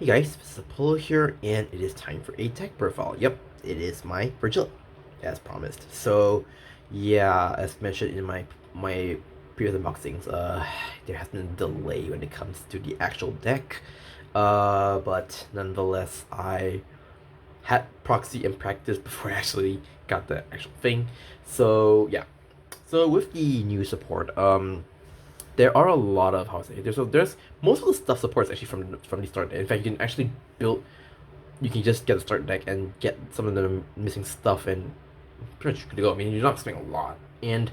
Hey guys, this is Apollo here, and it is time for a tech profile. Yep, it is my Vyrgilla, as promised. So, yeah, as mentioned in my previous unboxings, there has been a delay when it comes to the actual deck. But nonetheless, I had proxy in practice before I actually got the actual thing. So yeah, so with the new support, there are a lot of, how to say, there's most of the stuff supports actually from the start. In fact, you can actually build, you can just get a start deck and get some of the missing stuff and pretty much good to go. I mean, you're not spending a lot. And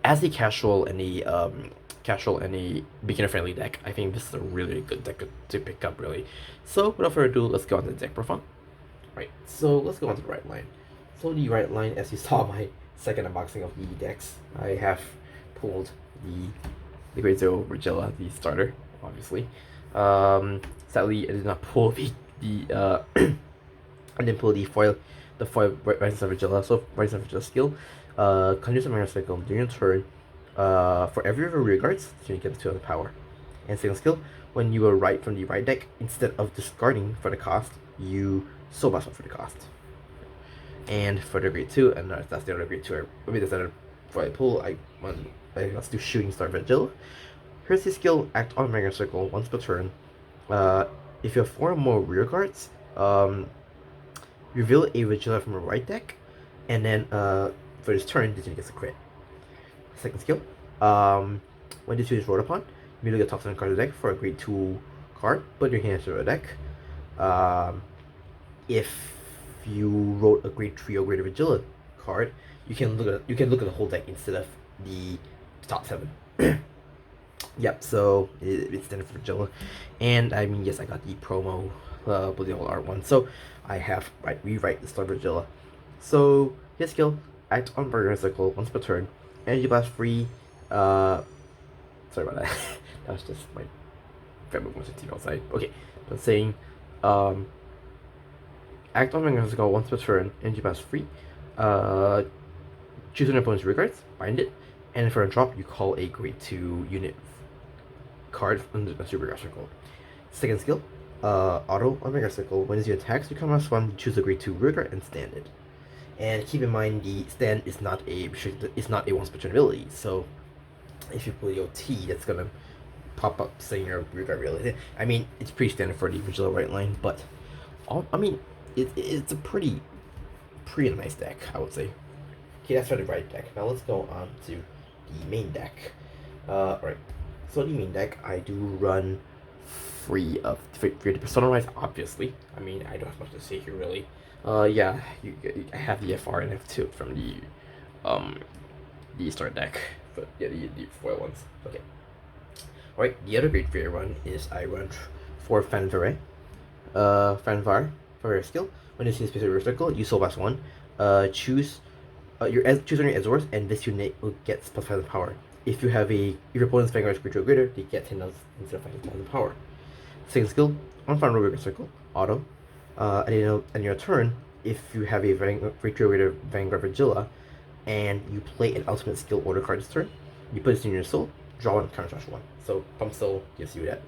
as a casual and a beginner friendly deck, I think this is a really good deck to pick up, really. So without further ado, let's go on to the deck profile. Right, so let's go on to the right line. So the right line, as you saw my second unboxing of the decks, I have pulled the Grade 0 Vyrgilla, the starter, obviously. Sadly, I did not pull I didn't pull the foil Rising Sun Vyrgilla. So Rising Sun Vyrgilla skill, conjures a minor cycle during your turn. For every of your rear guards, so you get 2 of the power. And second skill, when you are right from the right deck, instead of discarding for the cost, you soul blast for the cost. And for the grade 2, and that's the other grade 2. Maybe that's another for I pull. Let's do Shooting Star Vyrgilla. Here's the skill: act on Vanguard Circle once per turn. If you have 4 or more rear guards, reveal a Vyrgilla from a right deck, and then for this turn, this unit gets a crit. Second skill: when this unit is rolled upon, immediately get top 7 card of the deck for a grade 2 card. Put your hand to the deck. If you wrote a grade 3 or greater Vyrgilla card, you can look at the whole deck instead of the top 7. Yep, so it's standard for Vyrgilla. And I mean, yes, I got the promo with the old art one. So I have rewrite the Star Vyrgilla. So his skill: act on Vanguard Circle once per turn. Energy blast free. Sorry about that. That was just my family wants to outside. Okay, but saying act on Vanguard Circle once per turn, energy blast free. Choose an opponent's rear guards, bind it, and for a drop, you call a grade 2 unit card under the Super Vanguard Circle. Second skill, auto on Vanguard Circle. When this unit attacks, you come as one, choose a grade 2 rear guard and stand it. And keep in mind, the stand is not a once per turn ability. So if you pull the OT, that's gonna pop up saying your rear guard really. I mean, it's pretty standard for the Vyrgilla right line, but I mean, it's a pretty nice deck, I would say. Okay, that's for the right deck. Now let's go on to the main deck. Alright. So the main deck, I do run free of the personalize, obviously. I mean, I don't have much to say here, really. Yeah, I have the FR and F2 from the start deck, but yeah, the foil ones. Okay. Alright, the other grade 3 I run is I run for Vanguard skill. When you see a specific circle, you soul blast 1. Choose on your Azores, and this unit will get plus 5,000 power. If your opponent's Vanguard is greater or greater, they get 10,000 instead of 5,000 power. Second skill, on Final Vanguard Circle, auto. And your turn, if you have a greater or greater Vanguard Vyrgilla, and you play an ultimate skill order card this turn, you put this in your soul, draw 1, counter charge 1. So Pump Soul gives you that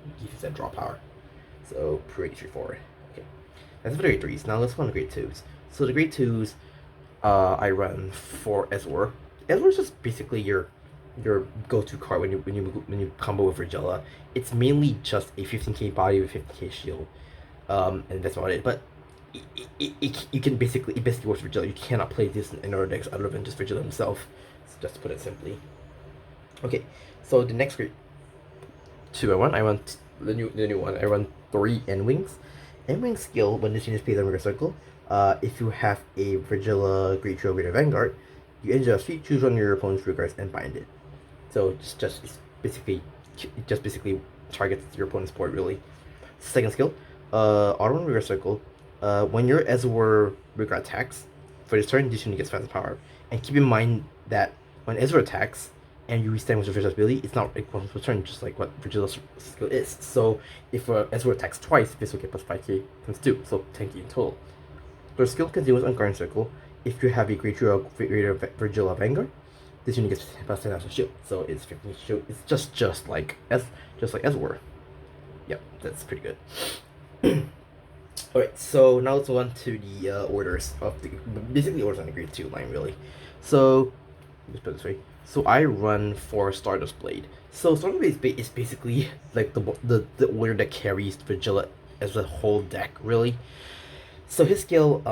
draw power. So pretty straightforward. Okay, that's for the grade 3s. Now let's go on the grade 2s. So the grade 2s, I run for Azor. Azor is just basically your go-to card when you combo with Vyrgilla. It's mainly just a 15k body with 50k shield, and that's about it. But it basically works Vyrgilla. You cannot play this in other decks other than just Vyrgilla himself. Just to put it simply. Okay, so the next grade 2 I run the new one. I run 3 N-Wings. N-Wings skill: when this unit plays on Vanguard Circle, if you have a Vyrgilla grade 2 or greater Vanguard, you enter a feat, choose one of your opponent's rear guards and bind it. So it basically targets your opponent's board, really. Second skill, auto on Vanguard Circle. When your Azor rear guard attacks, for this turn, this unit gets 5,000 power. And keep in mind that when Azor attacks and you restand with your Vyrgilla's ability, it's not like once per turn, just like what Vyrgilla's skill is. So if Azor attacks twice, this will get plus 5k times 2, so 10k in total. Their skill continues on Guardian Circle. If you have a grade 2 or greater Vyrgilla Vanguard, this unit gets plus 10,000 shield. So it's 15 shield. It's just like Azor. Yep, that's pretty good. Alright, so now let's move on to the orders of the basically orders on the grade 2 line really. So let's put it this way. So I run for Stardust Blade. So Stardust Blade is basically like the order that carries Vyrgilla as a whole deck really. So his skill,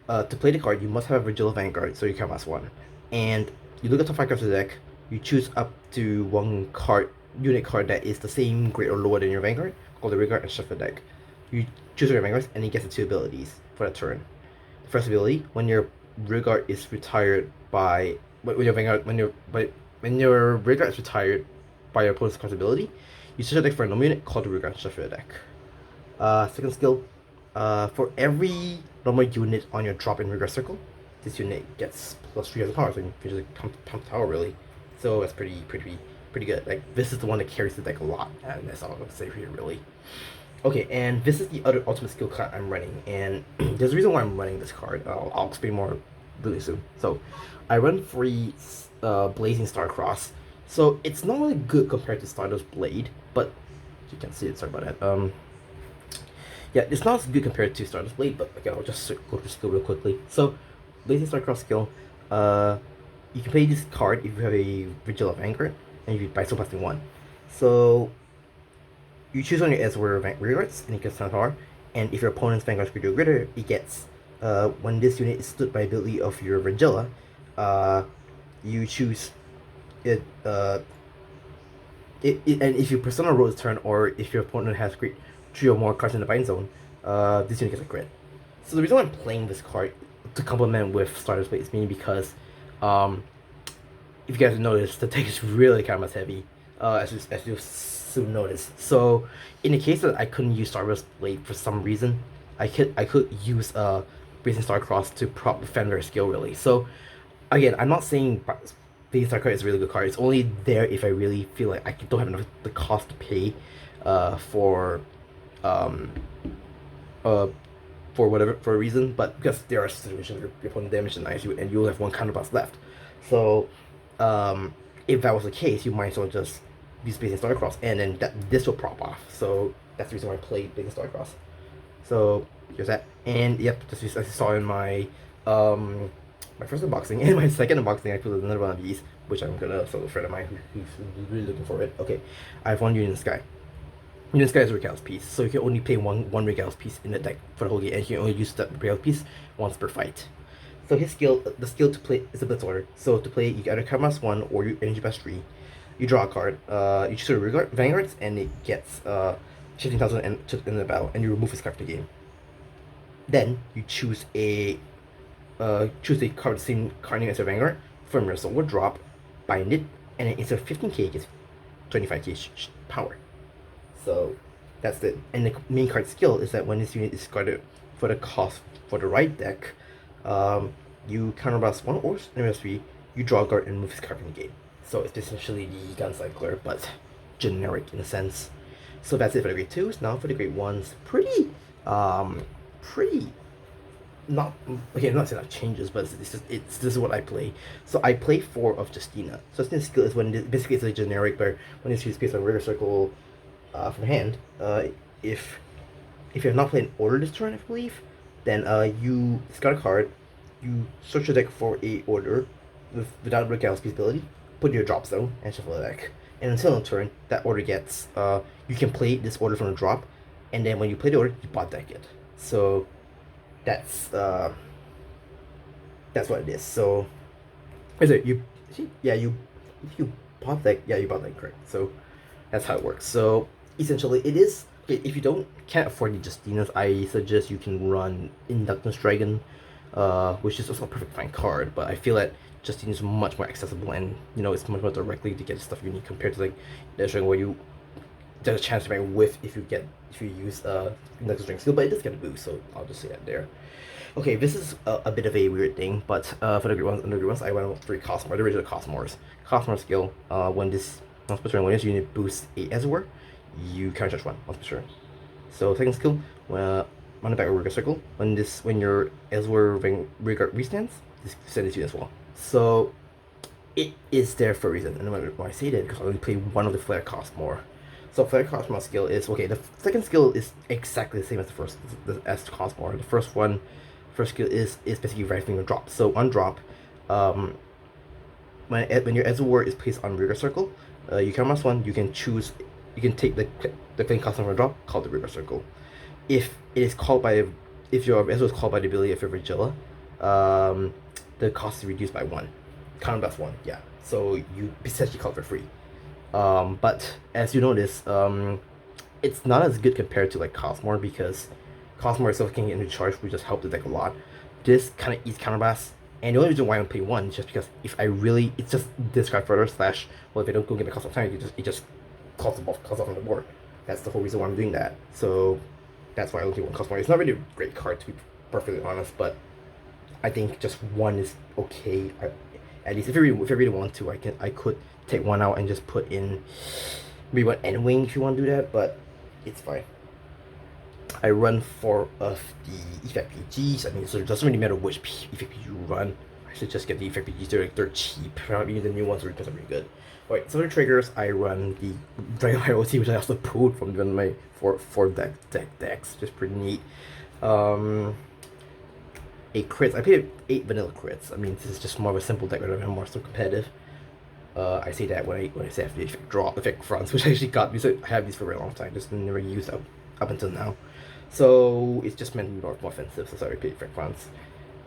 to play the card, you must have a Vyrgilla Vanguard, so you can pass one. And you look at the top 5 cards of the deck, you choose up to one unit card that is the same grade or lower than your Vanguard, called the Vanguard, and shuffle the deck. You choose your Vanguard, and he gets the 2 abilities for that turn. The first ability, when your Vanguard is retired by when your Vanguard when your Vanguard is retired by your opponent's card's ability, you switch your deck for a normal unit called the Vanguard, and shuffle your deck. Second skill, for every normal unit on your drop in Vanguard circle, this unit gets plus 3 power, so you can just pump power really. So that's pretty good. Like this is the one that carries the deck a lot, and that's all I'm gonna say here really. Okay, and this is the other ultimate skill card I'm running, and there's a reason why I'm running this card. I'll explain more really soon. So, I run free Blazing Starcross. So it's not really good compared to Stardust Blade, but you can see it. Sorry about that. Yeah, it's not as good compared to Stardust Blade, but again, I'll just go through skill real quickly. So, Blazing Starcross skill, you can play this card if you have a Vyrgilla Vanguard, and you by so passing 1. So you choose on your Ezreal Vanguards, and it gets 10 power. And if your opponent's Vanguard is greater, it gets when this unit is stood by ability of your Vyrgilla, you choose it. And if your Persona rolls turn, or if your opponent has 3 or more cards in the bind zone, this unit gets a crit. So the reason why I'm playing this card to complement with Stardust Blade is mainly because, if you guys notice, the deck is really kind of heavy, as you soon notice. So in the case that I couldn't use Stardust Blade for some reason, I could use Blazing Starcross to defend their skill really. So again, I'm not saying Blazing Starcross is a really good card. It's only there if I really feel like I don't have enough the cost to pay for a reason, but because there are situations where your opponent damage denies you and you'll have 1 counterblast left. So if that was the case, you might as well just use Blazing Starcross, and then this will prop off. So that's the reason why I played Blazing Starcross. So here's that, and yep, just as you saw in my my first unboxing and my second unboxing, I put another one of these, which I'm gonna sell to a friend of mine who's really looking for it. Okay, I have 1 Union Sky. Union Sky is a Regal's piece, so you can only play one Regal's piece in the deck for the whole game, and you can only use that Regal's piece once per fight. So his skill, the skill to play is a Blitz order. So to play, you either Cardmass 1 or you Energy Blast 3. You draw a card. You choose a Vanguards, and it gets 15,000 in the battle, and you remove his card from the game. Then you choose a card, same card name as your Vanguard, from your soul drop, bind it, and then instead of 15k, it gets 25k power. So that's it. And the main card skill is that when this unit is guarded for the cost for the right deck, you counterblast 1 or NMS3, you draw a card and move his card from the game. So it's essentially the Guncycler, but generic in a sense. So that's it for the grade 2s. Now for the grade 1s, pretty not okay. I'm not saying that changes, but this is what I play. So I play 4 of Justina. So Justina's skill is basically it's a generic, but when it's used based on River Circle from hand. If you have not played an order this turn, I believe, then you discard a card, you search your deck for a order without Regal's ability, put your drop zone, and shuffle the deck. And until the turn, that order gets you can play this order from the drop, and then when you play the order, you bot deck it. So that's what it is. So is it you bot deck, you bot deck, correct. So that's how it works. So essentially it is, if you can't afford the Justinas, I suggest you can run Inductance Dragon, which is also a perfect fine card, but I feel that Justine is much more accessible, and it's much more directly to get the stuff you need compared to like the Dragon, where there's a chance to make whiff if you use Inductance Dragon skill, but it does get a boost, so I'll just say that there. Okay, this is a bit of a weird thing, but for the grade ones, I went with 3 Cosmore, the original Cosmores. Cosmore skill, when this unit boosts a Ezreal, you counter charge 1 once per turn. So second skill, run it back over a circle. When your Ezreal Vanguard restands, send this unit as well. So it is there for a reason, and when I say that, because I only play 1 of the flare cost more. So for the Cosmos skill is okay. The second skill is exactly the same as the first, as Cosmos. The first skill is basically rifling a drop. So on drop, when your Ezreal is placed on Rigor Circle, you can +1. You can take the flame custom drop called the Rigor Circle. If it is called by, if your Ezreal is called by the ability of your Vyrgilla, the cost is reduced by 1. Counter +1, yeah. So you essentially call it for free. But as you notice, it's not as good compared to like Cosmore, because Cosmore itself can get into charge, which just helped the deck a lot. This kind of eats counterblast, and the only reason why I'm playing 1 is just because if I really, it's just discard further slash, well, if I don't go get the cost of time, it just calls off on the board. That's the whole reason why I'm doing that. So that's why I only 1 Cosmore. It's not really a great card, to be perfectly honest, but I think just 1 is okay. At least if I really want to, I could take 1 out and just put in maybe 1 N-Wing if you want to do that, but it's fine. I run 4 of the effect PGs. I mean, so it doesn't really matter which effect PG you run. I should just get the effect PGs. They're cheap. I mean, the new ones are really good. Alright, so the triggers, I run the Dragon OT, which I also pulled from one of my four decks. Just pretty neat. 8 crits. I played 8 vanilla crits. I mean, this is just more of a simple deck rather than more so competitive. I say that when I say after the effect fronts, which I actually got because I have these for a very long time, just never used up until now. So it's just meant to be more offensive. So sorry, play effect fronts,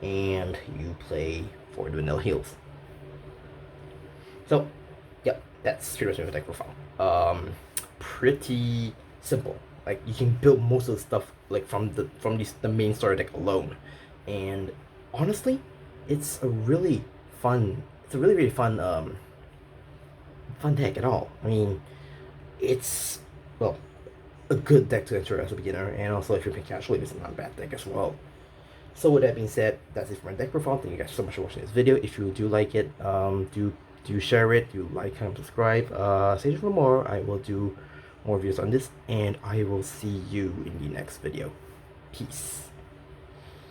and you play for the vanilla heals. So, yep, that's pretty much my deck profile. Pretty simple. Like you can build most of the stuff like from the main starter deck alone, and honestly, it's a really fun. It's a really fun fun deck at all. I mean, it's, well, a good deck to enter as a beginner, and also if you're playing casually, it's not a bad deck as well. So with that being said, that's it for my deck profile. Thank you guys so much for watching this video. If you do like it, do share it, do like, comment, subscribe. Stay tuned for more. I will do more videos on this, and I will see you in the next video. Peace.